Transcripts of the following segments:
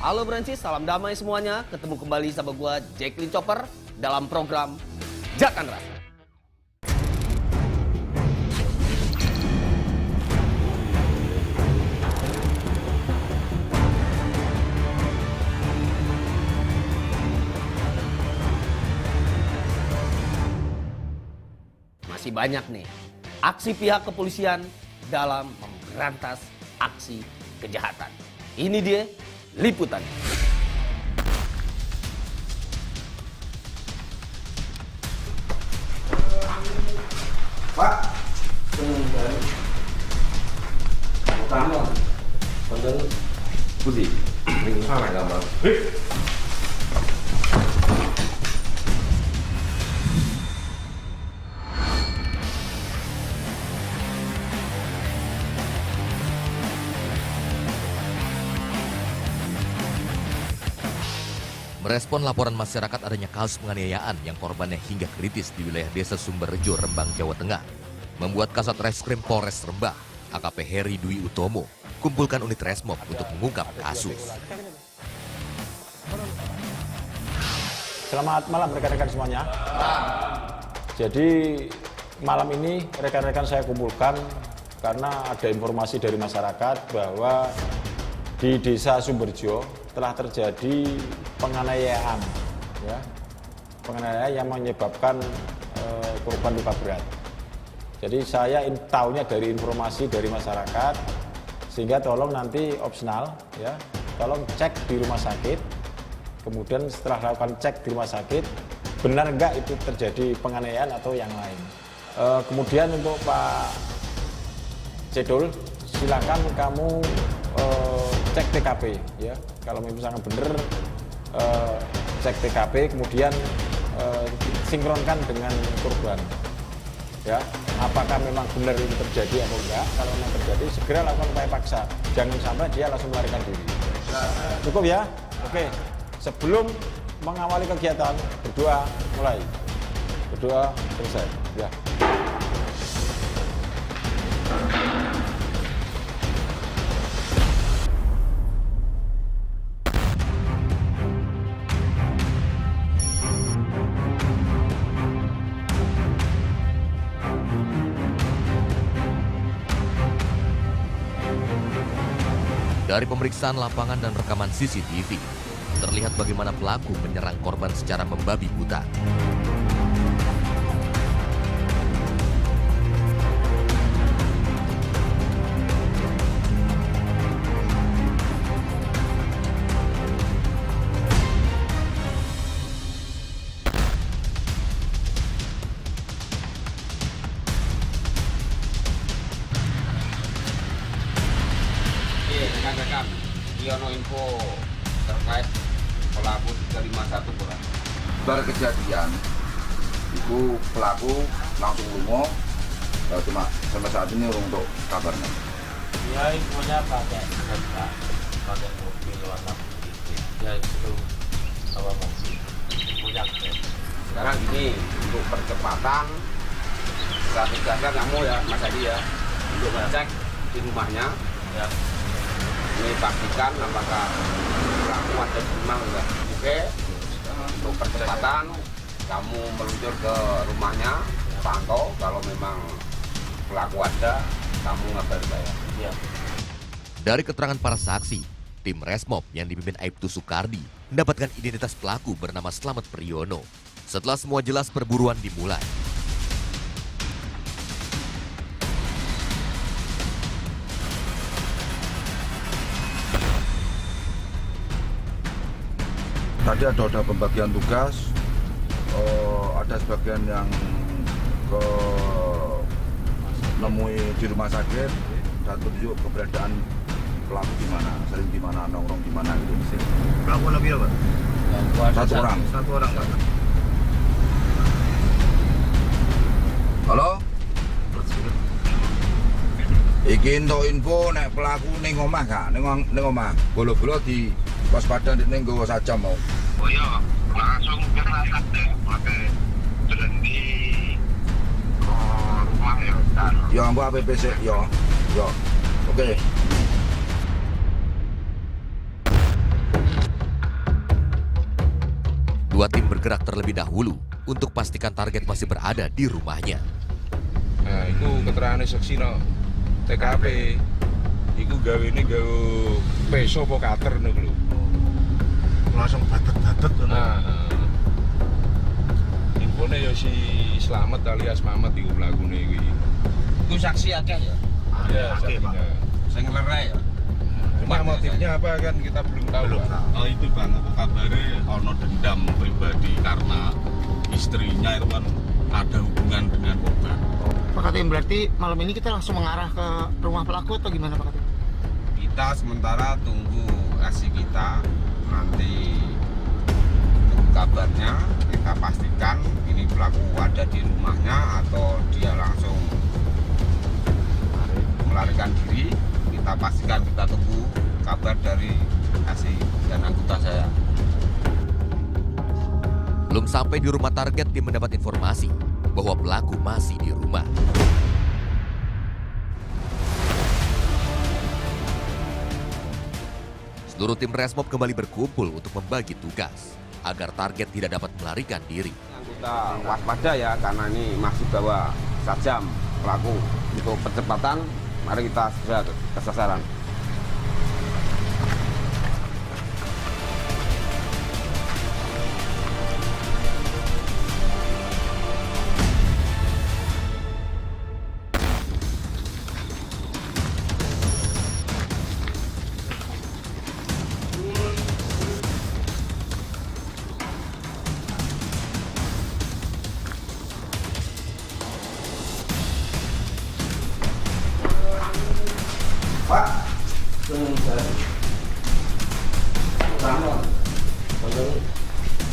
Halo Brancis, salam damai semuanya. Ketemu kembali sama gua Jacqueline Chopper dalam program Jakan Rasa. Masih banyak nih aksi pihak kepolisian dalam memberantas aksi kejahatan. Ini dia liputannya. Pak, kamu còn Putih, mình sao lại làm mà? Merespon laporan masyarakat adanya kasus penganiayaan yang korbannya hingga kritis di wilayah Desa Sumberrejo, Rembang, Jawa Tengah, membuat Kasat Reskrim Polres Rembang, AKP Heri Dwi Utomo, kumpulkan unit Resmob untuk mengungkap kasus. Selamat malam rekan-rekan semuanya. Jadi malam ini rekan-rekan saya kumpulkan karena ada informasi dari masyarakat bahwa di Desa Sumberrejo telah terjadi penganiayaan, ya, penganiayaan yang menyebabkan korban luka berat. Jadi saya tahunya dari informasi dari masyarakat, sehingga tolong nanti opsional, ya, tolong cek di rumah sakit. Kemudian setelah lakukan cek di rumah sakit, benar enggak itu terjadi penganiayaan atau yang lain. Kemudian untuk Pak Cedul, silakan kamu cek TKP, ya. Kalau misalnya benar, cek TKP, kemudian sinkronkan dengan korban, ya. Apakah memang benar itu terjadi atau enggak? Kalau memang terjadi, segera lakukan upaya paksa. Jangan sampai dia langsung melarikan diri. Cukup ya? Oke. Sebelum mengawali kegiatan, berdoa mulai. Berdoa selesai. Ya. Dari pemeriksaan lapangan dan rekaman CCTV, terlihat bagaimana pelaku menyerang korban secara membabi buta. Rekan-rekan, Yono info terkait pelaku 351 kurang. Bar kejadian, itu pelaku langsung lungo, cuma sampai saat ini untuk kabarnya. Ya infonya pakai mobil warna putih. Ya itu bawa mobil punya keren. Sekarang gini, untuk percepatan, setelah kejadian kamu ya Mas Adi ya, untuk ngecek di rumahnya, Ya ini pastikan apakah pelaku ada di rumah enggak. Oke, untuk percepatan kamu meluncur ke rumahnya, pantau kalau memang pelaku ada, kamu ngabari saya. ya. Dari keterangan para saksi, tim Resmob yang dipimpin Aibtu Soekardi mendapatkan identitas pelaku bernama Slamet Priyono. Setelah semua jelas, perburuan dimulai. Tadi ada pembagian tugas, ada sebagian yang ke nemui di rumah sakit dan tunjuk keberadaan pelaku di mana, sering di mana, nongkrong di mana gitu. Pelaku lebih apa? Satu orang. Satu orang Pak. Halo? Iki entuk info nek pelaku ning omah gak? Ning omah. Bolo-bolo di waspada ning nggawa sajam mau. Oh iya, langsung berangkat deh, pakai berhenti rumah ya. Ya mbak APPC, ya. Oke. Kedua tim bergerak terlebih dahulu untuk pastikan target masih berada di rumahnya. Nah, itu keterangan saksi no TKP. Iku gawe ini gawe peso apa cutter nih lho. Langsung batet-batet tuh. Nah, infonya ya si Slamet alias Mamet iku pelakune iki. Itu saksi akeh ya. Ya, Oke, Pak. saksinya. Saya ngelerai ya. Cuma motifnya apa kan kita belum tahu. Belum Pak. tahu. Oh itu bang, apa kabarnya ono dendam pribadi karena istrinya itu kan ada hubungan dengan korban. Pak Katim, berarti malam ini kita langsung mengarah ke rumah pelaku atau gimana Pak Katim? Kita sementara tunggu aksi kita, nanti tunggu kabarnya, kita pastikan ini pelaku ada di rumahnya atau dia langsung melarikan diri. Kita pastikan, kita tunggu kabar dari aksi dan anggota saya. Belum sampai di rumah target, tim mendapat informasi bahwa pelaku masih di rumah. Seluruh tim Resmob kembali berkumpul untuk membagi tugas agar target tidak dapat melarikan diri. Anggota waspada ya, karena ini masih bawa sajam pelaku. Untuk percepatan, mari kita segera ke sasaran. Pak,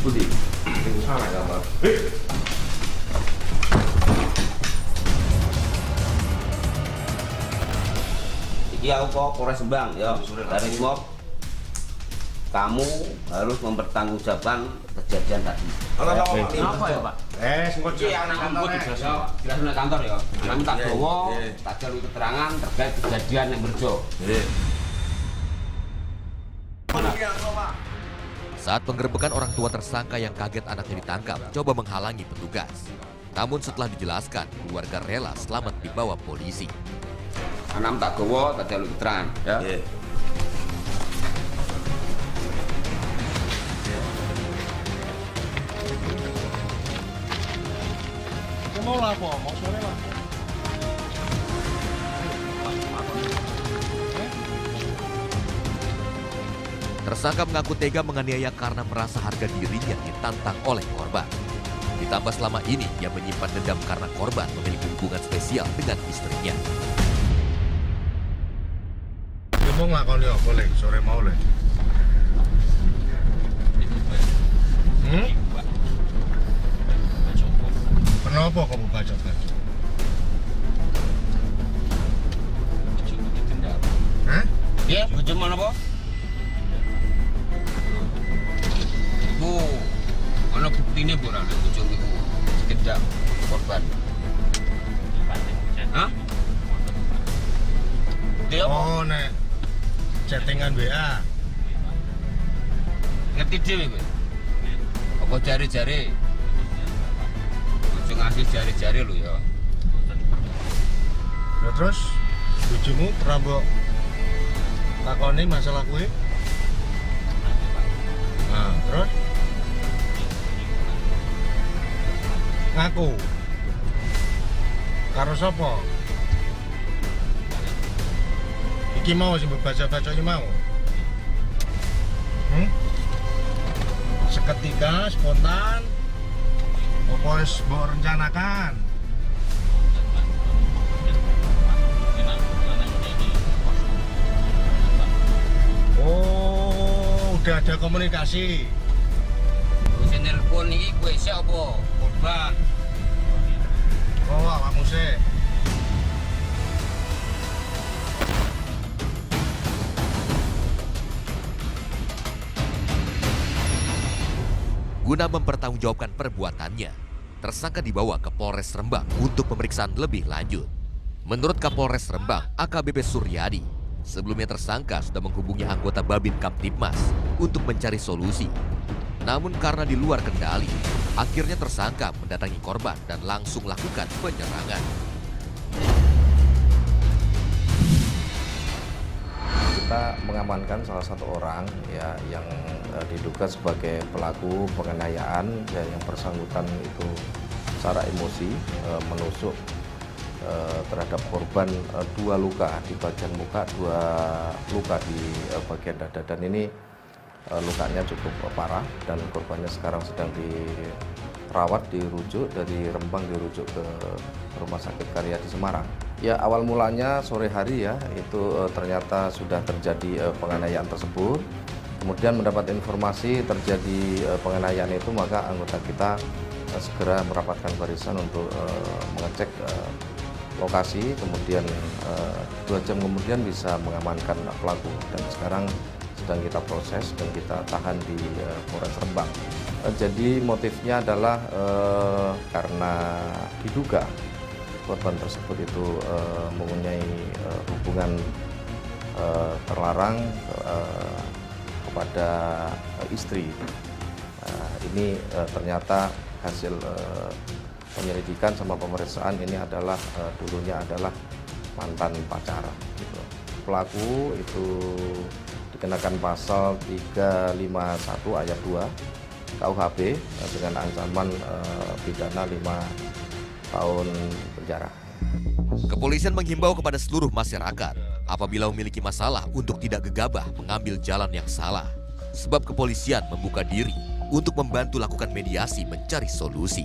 Budi, sana gambar. Iki aku kok Polres Rembang ya, dari Resmob. Kamu harus mempertanggungjawabkan kejadian tadi. Kenapa ya Pak? Iki anak kantor ya. Jelas nang kantor ya. Kami tak bawa, tak jalur keterangan terkait kejadian yang berjo. Saat penggerbekan, orang tua tersangka yang kaget anaknya ditangkap coba menghalangi petugas. Namun setelah dijelaskan, keluarga rela selamat dibawa polisi. Anak tak bawa, tak jalur keterangan ya. Mau lapo, mau sore lah. Tersangka mengaku tega menganiaya karena merasa harga dirinya ditantang oleh korban. Ditambah selama ini ia menyimpan dendam karena korban memiliki hubungan spesial dengan istrinya. Ya mau ngelakoni apa lek, sore mau lek. Kenapa kamu baca-baca? Hah? Iya, bojo mana po? Bu, ana buktine bu ora nek bojo iku sekedap korban. Hah? Dia apa? Oh, nek chattingan WA. Ngerti dhewe kowe. Apa jari-jari? Bojo ngasih jari-jari lho ya. Ya terus bojomu pernah mbok takoni masalah kuwi? Nah, terus ngaku karo sapa? Iki mau sing baca-baca iki mau. Seketika spontan apa wis mbok rencanakan? Oh, udah ada komunikasi. Wis nelpon iki kowe sik apa? Korban. Oh, awakmu sih. Guna mempertanggungjawabkan perbuatannya, tersangka dibawa ke Polres Rembang untuk pemeriksaan lebih lanjut. Menurut Kapolres Rembang, AKBP Suryadi, sebelumnya tersangka sudah menghubungi anggota Babin Kamtibmas untuk mencari solusi. Namun karena di luar kendali, akhirnya tersangka mendatangi korban dan langsung lakukan penyerangan. Kita mengamankan salah satu orang ya yang diduga sebagai pelaku penganiayaan ya, yang bersangkutan itu secara emosi menusuk terhadap korban 2 luka di bagian muka, 2 luka di bagian dada, dan ini lukanya cukup parah dan korbannya sekarang sedang dirawat, dirujuk dari Rembang dirujuk ke Rumah Sakit Karya di Semarang. Ya, awal mulanya sore hari ya, itu ternyata sudah terjadi penganiayaan tersebut. Kemudian mendapat informasi terjadi penganiayaan itu, maka anggota kita segera merapatkan barisan untuk mengecek lokasi. Kemudian 2 jam kemudian bisa mengamankan pelaku, dan sekarang sedang kita proses dan kita tahan di Polres Rembang. Jadi motifnya adalah karena diduga korban tersebut itu mempunyai hubungan terlarang kepada istri. Ini ternyata hasil penyelidikan sama pemeriksaan ini adalah dulunya adalah mantan pacaran. Gitu. Pelaku itu dikenakan pasal 351 ayat 2 KUHP dengan ancaman pidana 5 tahun penjara. Kepolisian menghimbau kepada seluruh masyarakat apabila memiliki masalah untuk tidak gegabah mengambil jalan yang salah. Sebab kepolisian membuka diri untuk membantu lakukan mediasi mencari solusi.